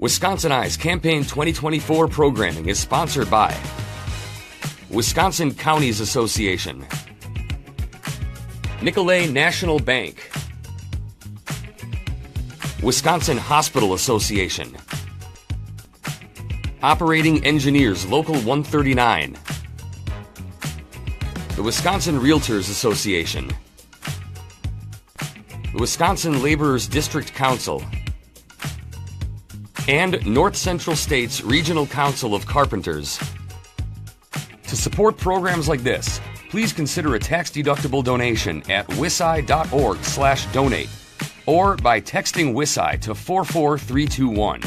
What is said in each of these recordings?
WisconsinEye's Campaign 2024 programming is sponsored by Wisconsin Counties Association, Nicolet National Bank, Wisconsin Hospital Association, Operating Engineers Local 139, the Wisconsin Realtors Association, the Wisconsin Laborers District Council, and North Central State's Regional Council of Carpenters. To support programs like this, please consider a tax-deductible donation at wiseye.org/donate or by texting WisCI to 44321.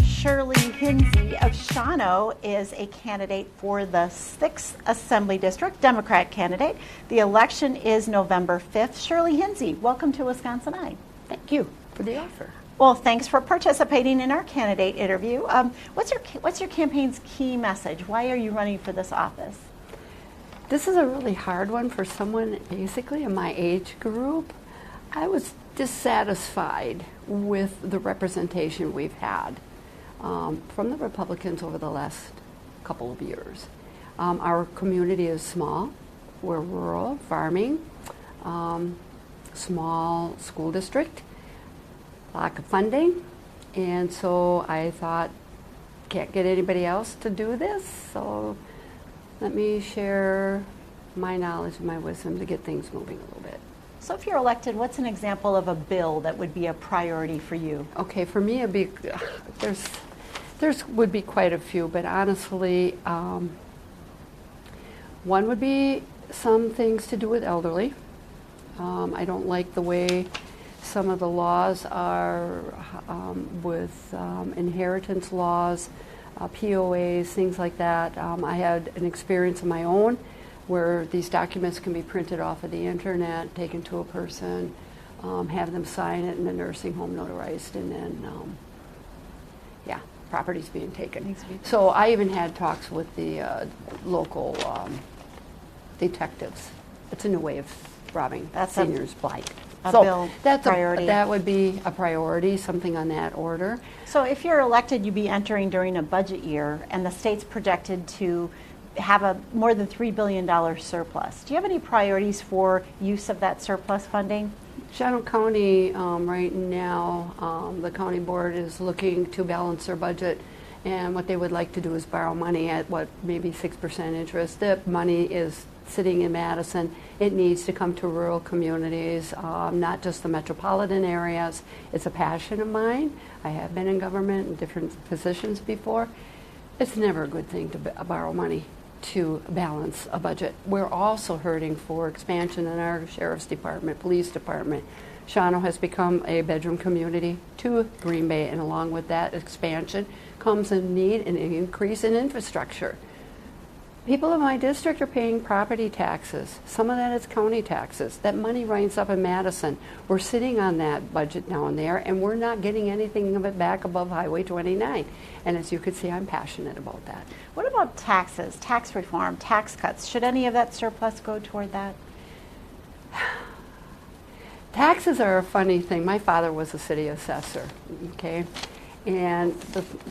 Shirley Hinze of Shawano is a candidate for the 6th Assembly District, Democrat candidate. The election is November 5th. Shirley Hinze, welcome to WisconsinEye. Thank you for the offer. Well, thanks for participating in our candidate interview. What's your campaign's key message? Why are you running for this office? This is a really hard one for someone basically in my age group. I was dissatisfied with the representation we've had from the Republicans over the last couple of years. Our community is small. We're rural, farming, small school district, lack of funding, and so I thought, can't get anybody else to do this, so let me share my knowledge and my wisdom to get things moving a little bit. So if you're elected, what's an example of a bill that would be a priority for you? Okay, for me, there's would be quite a few, but honestly, one would be some things to do with elderly. I don't like the way some of the laws are with inheritance laws, POAs, things like that. I had an experience of my own where these documents can be printed off of the internet, taken to a person, have them sign it in a nursing home, notarized, and then, property's being taken. So I even had talks with the local detectives. It's a new way of robbing seniors blind. Bill priority. That would be a priority, something on that order. So if you're elected, you'd be entering during a budget year, and the state's projected to have a more than $3 billion surplus. Do you have any priorities for use of that surplus funding? Shawano County, right now, the county board is looking to balance their budget, and what they would like to do is borrow money at maybe 6% interest. The money is sitting in Madison. It needs to come to rural communities, not just the metropolitan areas. It's a passion of mine. I have been in government in different positions before. It's never a good thing to borrow money to balance a budget. We're also hurting for expansion in our sheriff's department, police department. Shawano has become a bedroom community to Green Bay, and along with that expansion comes a need and an increase in infrastructure. People in my district are paying property taxes. Some of that is county taxes. That money winds up in Madison. We're sitting on that budget down there, and we're not getting anything of it back above Highway 29. And as you can see, I'm passionate about that. What about taxes, tax reform, tax cuts? Should any of that surplus go toward that? Taxes are a funny thing. My father was a city assessor, okay? And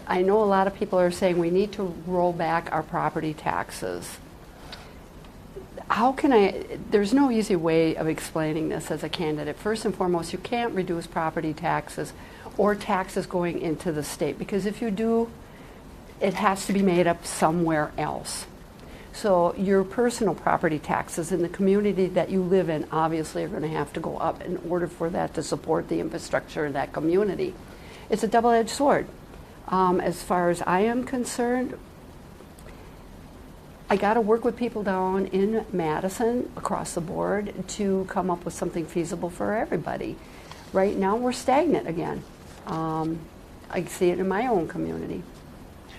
I know a lot of people are saying we need to roll back our property taxes. There's no easy way of explaining this as a candidate. First and foremost, you can't reduce property taxes or taxes going into the state, because if you do, it has to be made up somewhere else. So your personal property taxes in the community that you live in obviously are going to have to go up in order for that to support the infrastructure in that community. It's a double-edged sword. As far as I am concerned, I got to work with people down in Madison across the board to come up with something feasible for everybody. Right now we're stagnant again. I see it in my own community.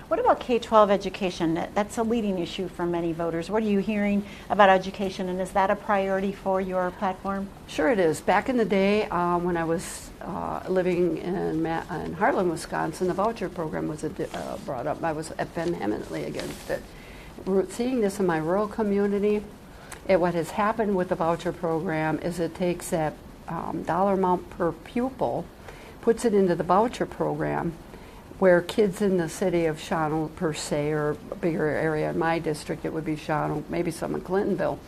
What about K-12 education? That's a leading issue for many voters. What are you hearing about education, and is that a priority for your platform? Sure it is. Back in the day when I was living in Hartland, Wisconsin, the voucher program was brought up. I was vehemently against it. seeing this in my rural community. What has happened with the voucher program is it takes that dollar amount per pupil, puts it into the voucher program, where kids in the city of Shawano per se, or a bigger area in my district, it would be Shawano, maybe some in Clintonville.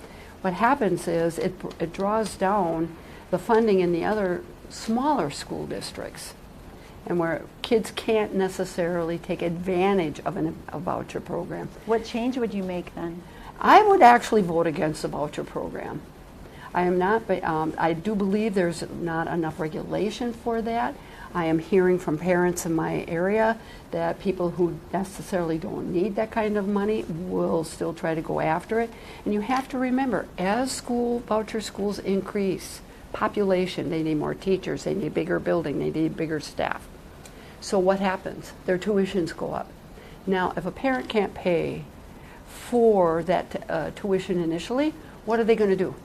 What happens is it draws down the funding in the other smaller school districts, and where kids can't necessarily take advantage of a voucher program. What change would you make then? I would actually vote against the voucher program. I am not, but I do believe there's not enough regulation for that. I am hearing from parents in my area that people who necessarily don't need that kind of money will still try to go after it. And you have to remember, as voucher schools increase population, they need more teachers, they need bigger building, they need bigger staff. So what happens? Their tuitions go up. Now, if a parent can't pay for that tuition initially, what are they going to do?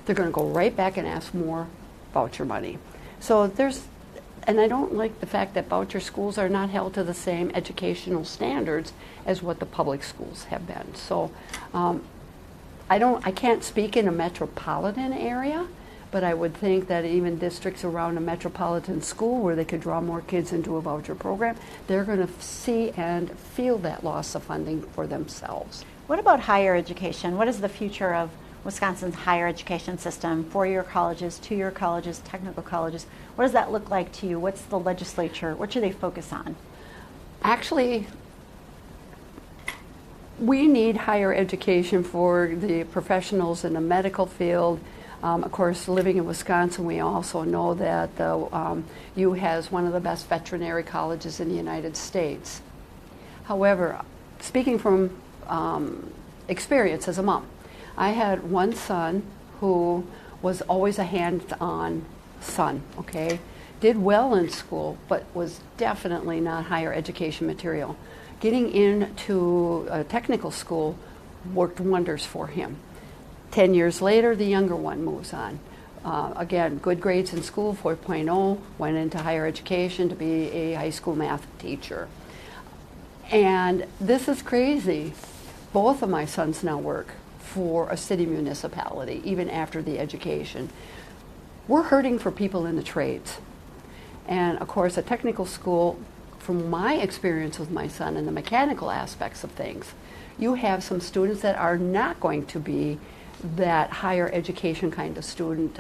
They're going to go right back and ask more voucher money. So and I don't like the fact that voucher schools are not held to the same educational standards as what the public schools have been. So I can't speak in a metropolitan area, but I would think that even districts around a metropolitan school where they could draw more kids into a voucher program, they're going to see and feel that loss of funding for themselves. What about higher education? What is the future of Wisconsin's higher education system? 4-year colleges, 2-year colleges, technical colleges. What does that look like to you? What's the legislature? What should they focus on? Actually, we need higher education for the professionals in the medical field. Of course, living in Wisconsin, we also know that the U has one of the best veterinary colleges in the United States. However, speaking from experience as a mom, I had one son who was always a hands-on son, okay? Did well in school, but was definitely not higher education material. Getting into a technical school worked wonders for him. 10 years later, the younger one moves on. Again, good grades in school, 4.0, went into higher education to be a high school math teacher. And this is crazy. Both of my sons now work for a city municipality, even after the education. We're hurting for people in the trades. And of course, a technical school, from my experience with my son and the mechanical aspects of things, you have some students that are not going to be that higher education kind of student.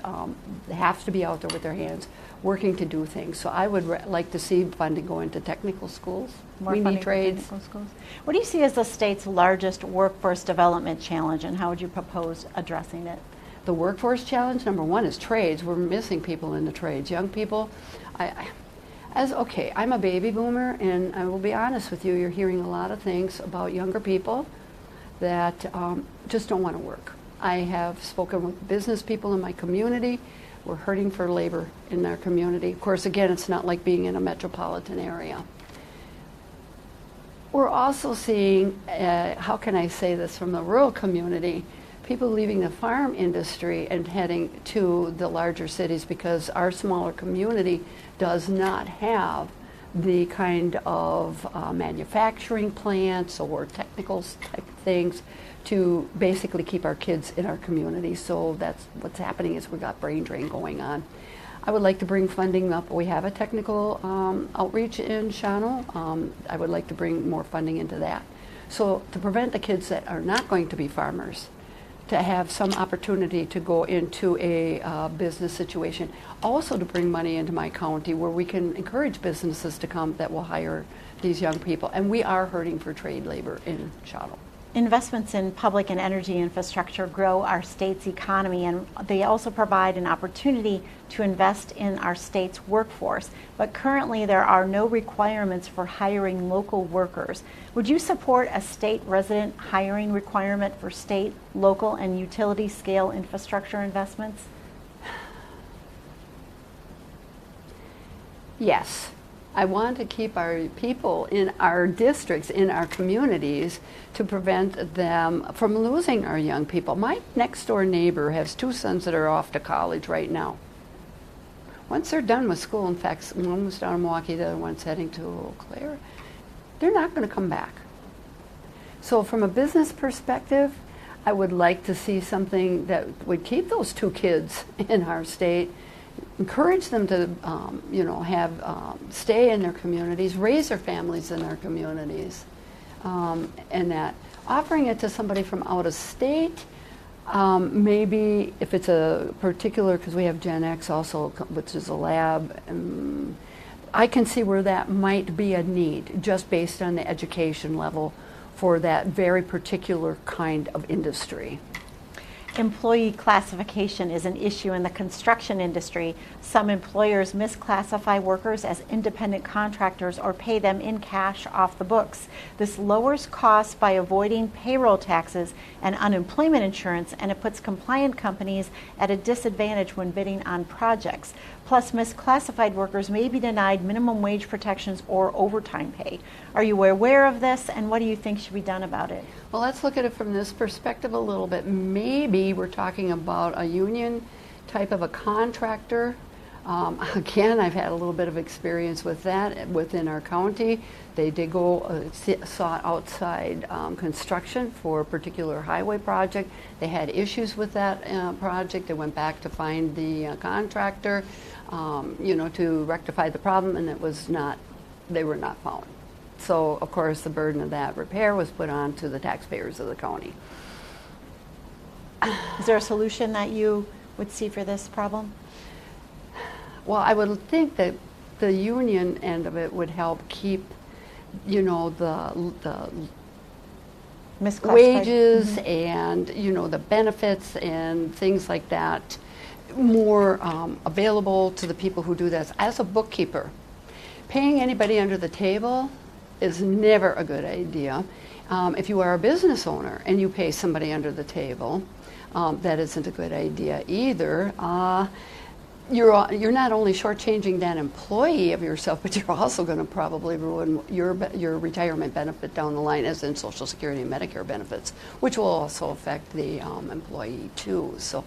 They have to be out there with their hands, working to do things. So I would like to see funding go into technical schools. We need trades. Schools. What do you see as the state's largest workforce development challenge, and how would you propose addressing it? The workforce challenge, number one, is trades. We're missing people in the trades. Young people, I'm a baby boomer, and I will be honest with you, you're hearing a lot of things about younger people that just don't want to work. I have spoken with business people in my community. We're hurting for labor in our community. Of course, again, it's not like being in a metropolitan area. We're also seeing, how can I say this, from the rural community, people leaving the farm industry and heading to the larger cities because our smaller community does not have the kind of manufacturing plants or technical type things to basically keep our kids in our community. So that's what's happening, is we've got brain drain going on. I would like to bring funding up. We have a technical outreach in Shawano. I would like to bring more funding into that. So to prevent the kids that are not going to be farmers to have some opportunity to go into a business situation. Also to bring money into my county where we can encourage businesses to come that will hire these young people. And we are hurting for trade labor in Shawano. Investments in public and energy infrastructure grow our state's economy, and they also provide an opportunity to invest in our state's workforce. But currently there are no requirements for hiring local workers. Would you support a state resident hiring requirement for state, local, and utility scale infrastructure investments? Yes. I want to keep our people in our districts, in our communities, to prevent them from losing our young people. My next door neighbor has 2 sons that are off to college right now. Once they're done with school, in fact, one was down in Milwaukee, the other one's heading to Eau Claire, they're not going to come back. So from a business perspective, I would like to see something that would keep those 2 kids in our state, encourage them to, have stay in their communities, raise their families in their communities, and that offering it to somebody from out of state, maybe if it's a particular, because we have Gen X also, which is a lab. I can see where that might be a need, just based on the education level for that very particular kind of industry. Employee classification is an issue in the construction industry. Some employers misclassify workers as independent contractors or pay them in cash off the books. This lowers costs by avoiding payroll taxes and unemployment insurance, and it puts compliant companies at a disadvantage when bidding on projects. Plus, misclassified workers may be denied minimum wage protections or overtime pay. Are you aware of this, and what do you think should be done about it? Well, let's look at it from this perspective a little bit. Maybe we're talking about a union type of a contractor. Again, I've had a little bit of experience with that within our county. They did go sought outside construction for a particular highway project. They had issues with that project. They went back to find the contractor, to rectify the problem, and they were not found. So, of course, the burden of that repair was put on to the taxpayers of the county. Is there a solution that you would see for this problem? Well, I would think that the union end of it would help keep, the wages and, the benefits and things like that more available to the people who do this. As a bookkeeper, paying anybody under the table is never a good idea. If you are a business owner and you pay somebody under the table, that isn't a good idea either. You're not only shortchanging that employee of yourself, but you're also going to probably ruin your retirement benefit down the line, as in Social Security and Medicare benefits, which will also affect the employee too. So,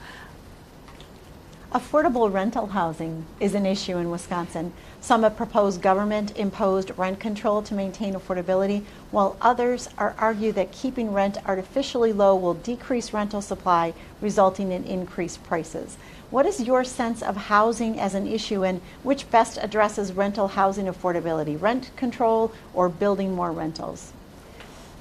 affordable rental housing is an issue in Wisconsin. Some have proposed government-imposed rent control to maintain affordability, while others argue that keeping rent artificially low will decrease rental supply, resulting in increased prices. What is your sense of housing as an issue, and which best addresses rental housing affordability, rent control or building more rentals?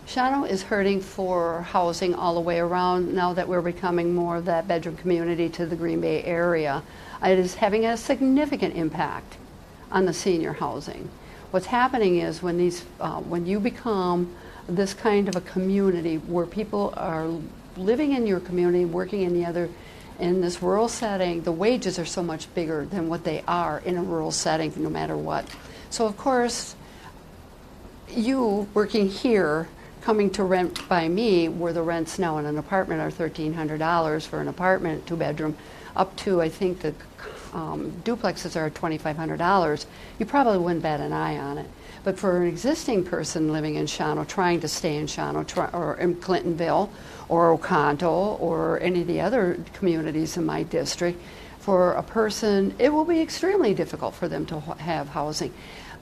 Shawano is hurting for housing all the way around now that we're becoming more of that bedroom community to the Green Bay area. It is having a significant impact on the senior housing. What's happening is when you become this kind of a community where people are living in your community, working in this rural setting, the wages are so much bigger than what they are in a rural setting, no matter what. So of course, you working here, coming to rent by me, where the rents now in an apartment are $1,300 for an apartment, 2-bedroom, up to, I think the duplexes are $2,500, you probably wouldn't bat an eye on it. But for an existing person living in Shawano, trying to stay in Shawano, or in Clintonville, or Oconto, or any of the other communities in my district, for a person, it will be extremely difficult for them to have housing.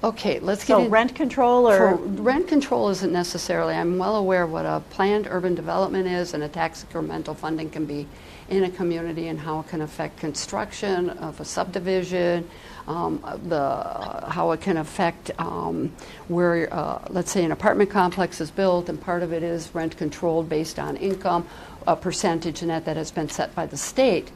Okay, let's get into rent control, or rent control isn't necessarily. I'm well aware of what a planned urban development is, and a tax incremental funding can be in a community, and how it can affect construction of a subdivision, how it can affect where, let's say, an apartment complex is built, and part of it is rent controlled based on income, a percentage, and that has been set by the state.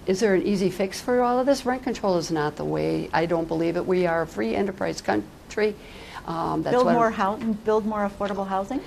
Is there an easy fix for all of this? Rent control is not the way. I don't believe it. We are a free enterprise country. Build more affordable housing?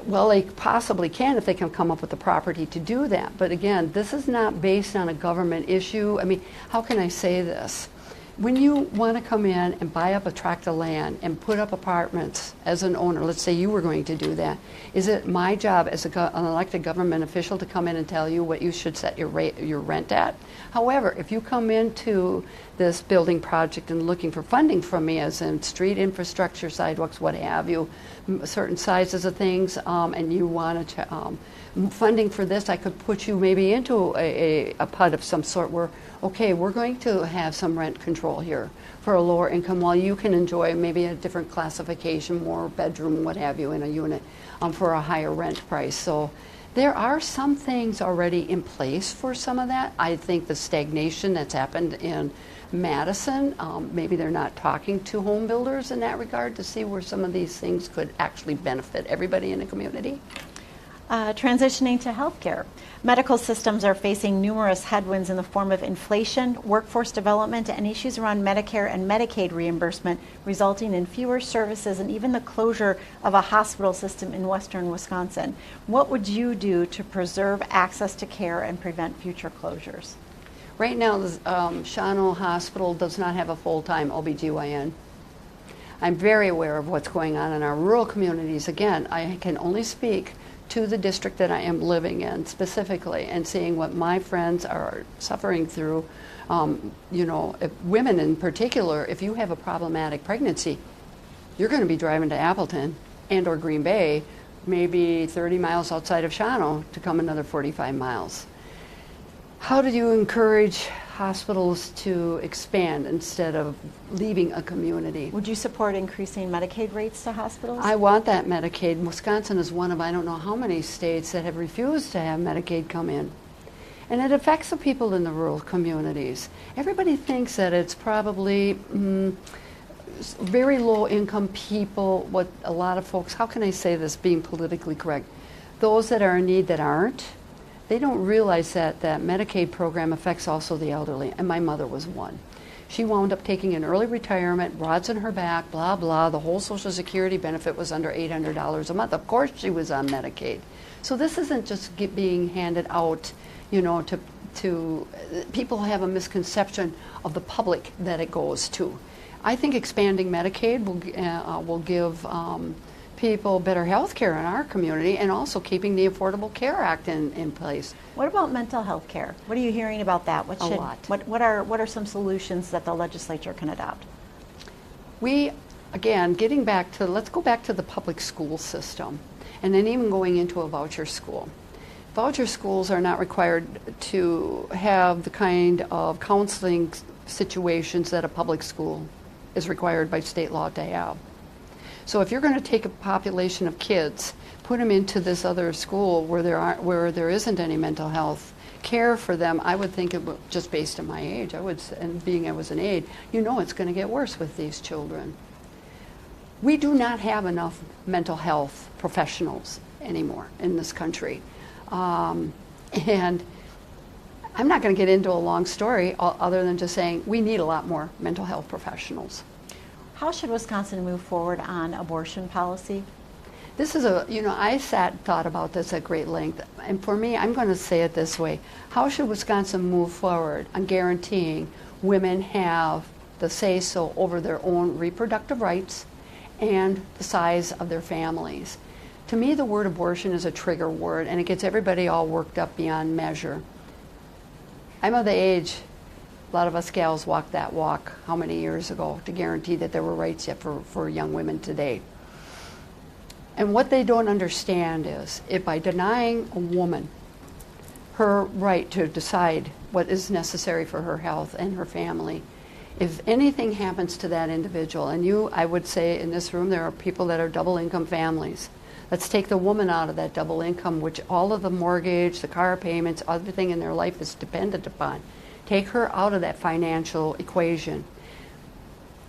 Well, they possibly can if they can come up with the property to do that. But again, this is not based on a government issue. I mean, how can I say this? When you want to come in and buy up a tract of land and put up apartments as an owner, let's say you were going to do that, is it my job as an elected government official to come in and tell you what you should set your rent at? However, if you come into this building project and looking for funding from me, as in street infrastructure, sidewalks, what have you, certain sizes of things, and you want to funding for this, I could put you maybe into a PUD of some sort where, okay, we're going to have some rent control here for a lower income while you can enjoy maybe a different classification, more bedroom, what have you, in a unit for a higher rent price. So there are some things already in place for some of that. I think the stagnation that's happened in Madison, maybe they're not talking to home builders in that regard to see where some of these things could actually benefit everybody in the community. Transitioning to healthcare. Medical systems are facing numerous headwinds in the form of inflation, workforce development, and issues around Medicare and Medicaid reimbursement, resulting in fewer services and even the closure of a hospital system in western Wisconsin. What would you do to preserve access to care and prevent future closures? Right now, the Shawano Hospital does not have a full-time OBGYN. I'm very aware of what's going on in our rural communities. Again, I can only speak to the district that I am living in specifically, and seeing what my friends are suffering through. You know, if women in particular, if you have a problematic pregnancy, you're going to be driving to Appleton and or Green Bay, maybe 30 miles outside of Shawano to come another 45 miles. How do you encourage hospitals to expand instead of leaving a community? Would you support increasing Medicaid rates to hospitals? I want that Medicaid. Wisconsin is one of I don't know how many states that have refused to have Medicaid come in. And it affects the people in the rural communities. Everybody thinks that it's probably very low income people, what a lot of folks, how can I say this being politically correct? Those that are in need that aren't. They don't realize that that Medicaid program affects also the elderly, and my mother was one. She wound up taking an early retirement, rods in her back, blah, blah. The whole Social Security benefit was under $800 a month. Of course she was on Medicaid. So this isn't just being handed out, you know, to people have a misconception of the public that it goes to. I think expanding Medicaid will give people better health care in our community, and also keeping the Affordable Care Act in place. What about mental health care? What are you hearing about that? A lot. What are some solutions that the legislature can adopt? We, again, getting back to, let's go back to the public school system, and then even going into a voucher school. Voucher schools are not required to have the kind of counseling situations that a public school is required by state law to have. So if you're going to take a population of kids, put them into this other school where there isn't any mental health care for them, I would think, just based on my age, and being I was an aide, you know it's going to get worse with these children. We do not have enough mental health professionals anymore in this country. And I'm not going to get into a long story other than just saying we need a lot more mental health professionals. How should Wisconsin move forward on abortion policy? This is I thought about this at great length. And for me, I'm going to say it this way. How should Wisconsin move forward on guaranteeing women have the say-so over their own reproductive rights and the size of their families? To me, the word abortion is a trigger word, and it gets everybody all worked up beyond measure. I'm of the age, a lot of us gals walked that walk how many years ago to guarantee that there were rights yet for young women today. And what they don't understand is if by denying a woman her right to decide what is necessary for her health and her family, if anything happens to that individual, and I would say in this room there are people that are double income families. Let's take the woman out of that double income, which all of the mortgage, the car payments, everything in their life is dependent upon. Take her out of that financial equation.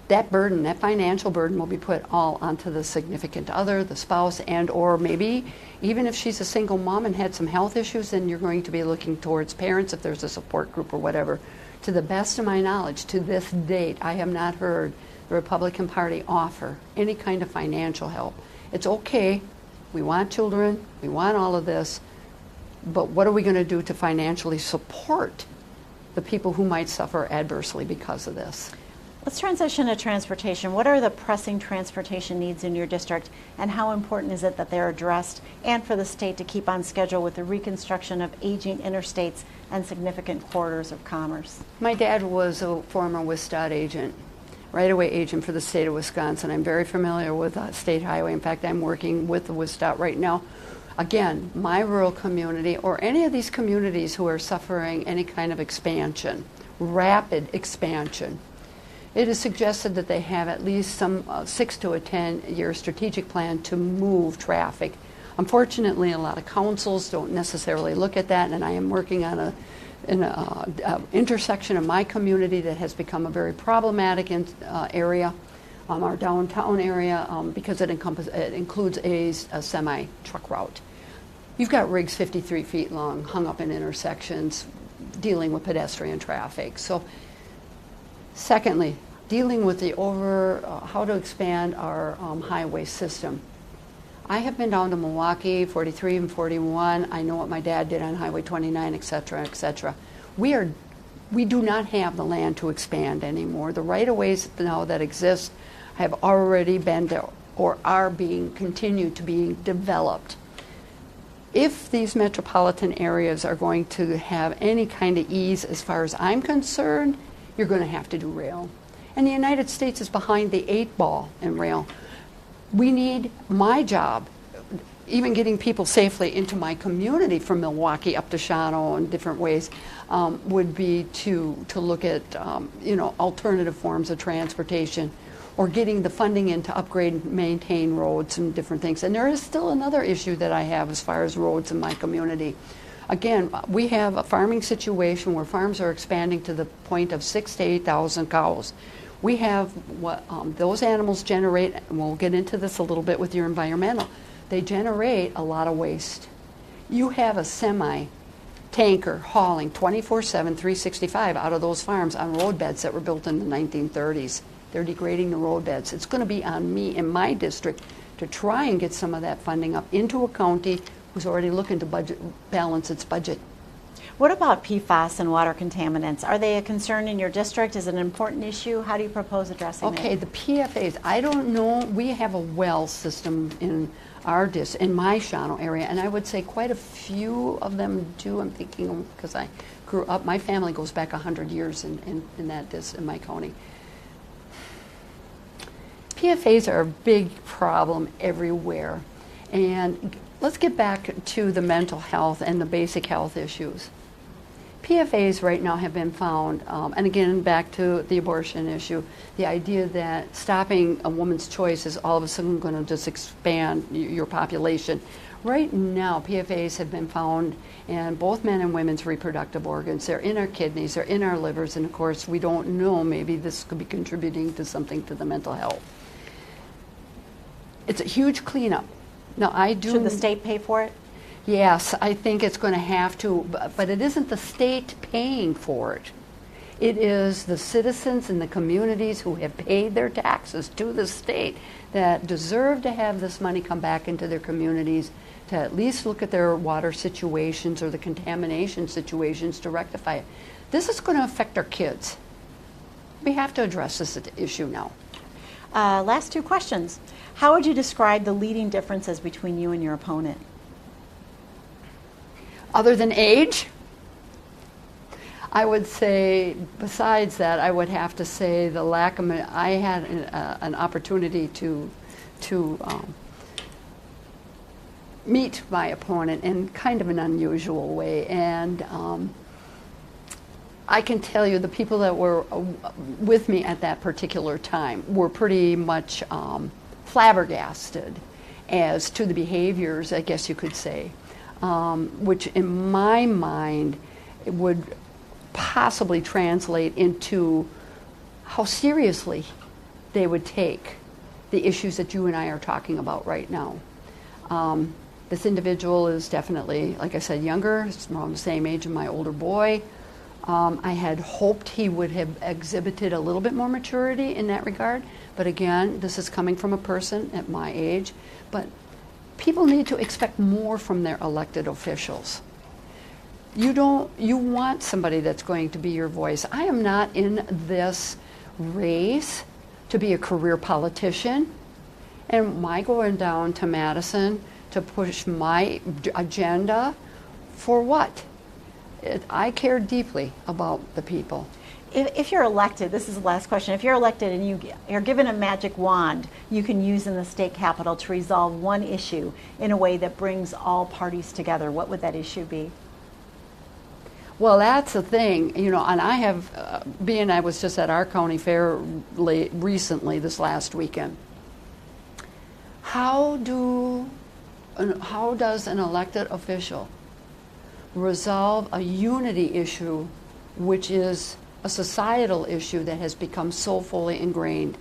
That burden, that financial burden, will be put all onto the significant other, the spouse, and or maybe even if she's a single mom and had some health issues, then you're going to be looking towards parents if there's a support group or whatever. To the best of my knowledge, to this date, I have not heard the Republican Party offer any kind of financial help. It's okay, we want children, we want all of this, but what are we going to do to financially support the people who might suffer adversely because of this? Let's transition to transportation. What are the pressing transportation needs in your district, and how important is it that they're addressed, and for the state to keep on schedule with the reconstruction of aging interstates and significant corridors of commerce? My dad was a former WisDOT agent, right-of-way agent for the state of Wisconsin. I'm very familiar with state highway. In fact, I'm working with the WisDOT right now. Again, my rural community, or any of these communities who are suffering any kind of expansion, rapid expansion, it is suggested that they have at least some 6 to a 10-year strategic plan to move traffic. Unfortunately, a lot of councils don't necessarily look at that, and I am working on an intersection of my community that has become a very problematic area, our downtown area, because it includes a semi-truck route. You've got rigs 53 feet long hung up in intersections dealing with pedestrian traffic. So, secondly, dealing with the how to expand our highway system. I have been down to Milwaukee, 43 and 41. I know what my dad did on Highway 29, et cetera, et cetera. We do not have the land to expand anymore. The right-of-ways now that exist have already been there or are being continued to be developed. If these metropolitan areas are going to have any kind of ease as far as I'm concerned, you're going to have to do rail. And the United States is behind the 8 ball in rail. We need, my job, even getting people safely into my community from Milwaukee up to Shawano in different ways, would be to look at alternative forms of transportation, or getting the funding in to upgrade and maintain roads and different things. And there is still another issue that I have as far as roads in my community. Again, we have a farming situation where farms are expanding to the point of 6,000 to 8,000 cows. We have what those animals generate, and we'll get into this a little bit with your environmental, they generate a lot of waste. You have a semi-tanker hauling 24/7, 365 out of those farms on road beds that were built in the 1930s. They're degrading the road beds. It's going to be on me in my district to try and get some of that funding up into a county who's already looking to balance its budget. What about PFAS and water contaminants? Are they a concern in your district? Is it an important issue? How do you propose addressing it? Okay, the PFAS, I don't know. We have a well system in our in my Shawano area, and I would say quite a few of them do. I'm thinking, because I grew up, my family goes back 100 years in my county. PFAS are a big problem everywhere. And let's get back to the mental health and the basic health issues. PFAS right now have been found, and again, back to the abortion issue, the idea that stopping a woman's choice is all of a sudden going to just expand your population. Right now, PFAS have been found in both men and women's reproductive organs. They're in our kidneys, they're in our livers, and of course, we don't know, maybe this could be contributing to something to the mental health. It's a huge cleanup. Now, Should the state pay for it? Yes, I think it's going to have to, but it isn't the state paying for it. It is the citizens and the communities who have paid their taxes to the state that deserve to have this money come back into their communities to at least look at their water situations or the contamination situations to rectify it. This is going to affect our kids. We have to address this issue now. Last 2 questions. How would you describe the leading differences between you and your opponent? Other than age, I would say, besides that, I would have to say the lack of, I had an opportunity to meet my opponent in kind of an unusual way, and I can tell you the people that were with me at that particular time were pretty much flabbergasted as to the behaviors, I guess you could say, which in my mind would possibly translate into how seriously they would take the issues that you and I are talking about right now. This individual is definitely, like I said, younger. He's around the same age as my older boy. I had hoped he would have exhibited a little bit more maturity in that regard, but again, this is coming from a person at my age. But people need to expect more from their elected officials. You want somebody that's going to be your voice. I am not in this race to be a career politician? And am I going down to Madison to push my agenda for what? I care deeply about the people. If you're elected, this is the last question, if you're elected and you're given a magic wand you can use in the state capitol to resolve one issue in a way that brings all parties together, what would that issue be? Well, that's the thing, and I have, being I was just at our county fair recently this last weekend. How does an elected official resolve a unity issue, which is a societal issue that has become so fully ingrained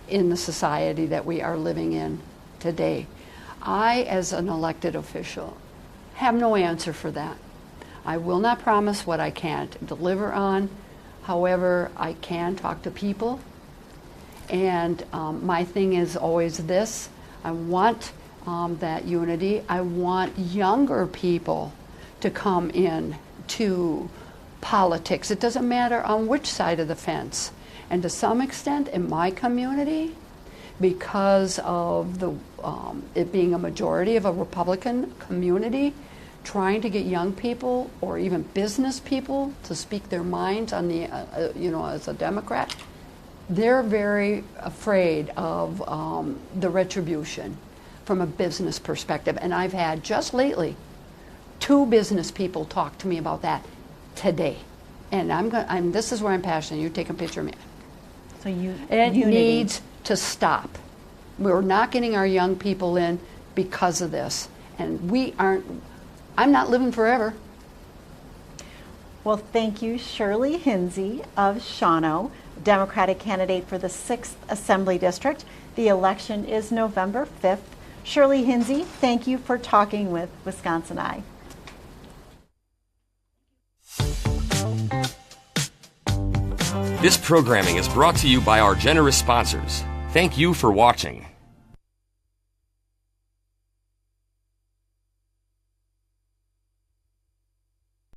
in the society that we are living in today? I, as an elected official, have no answer for that. I will not promise what I can't deliver on. However, I can talk to people. And my thing is always this. I want that unity. I want younger people to come in to politics. It doesn't matter on which side of the fence. And to some extent in my community, because of it being a majority of a Republican community, trying to get young people or even business people to speak their minds on the, as a Democrat, they're very afraid of the retribution from a business perspective. And I've had just lately 2 business people talk to me about that today. And this is where I'm passionate. You take a picture of me. So it needs to stop. We're not getting our young people in because of this. And I'm not living forever. Well, thank you, Shirley Hinze of Shawano, Democratic candidate for the 6th Assembly District. The election is November 5th. Shirley Hinze, thank you for talking with WisconsinEye. This programming is brought to you by our generous sponsors. Thank you for watching.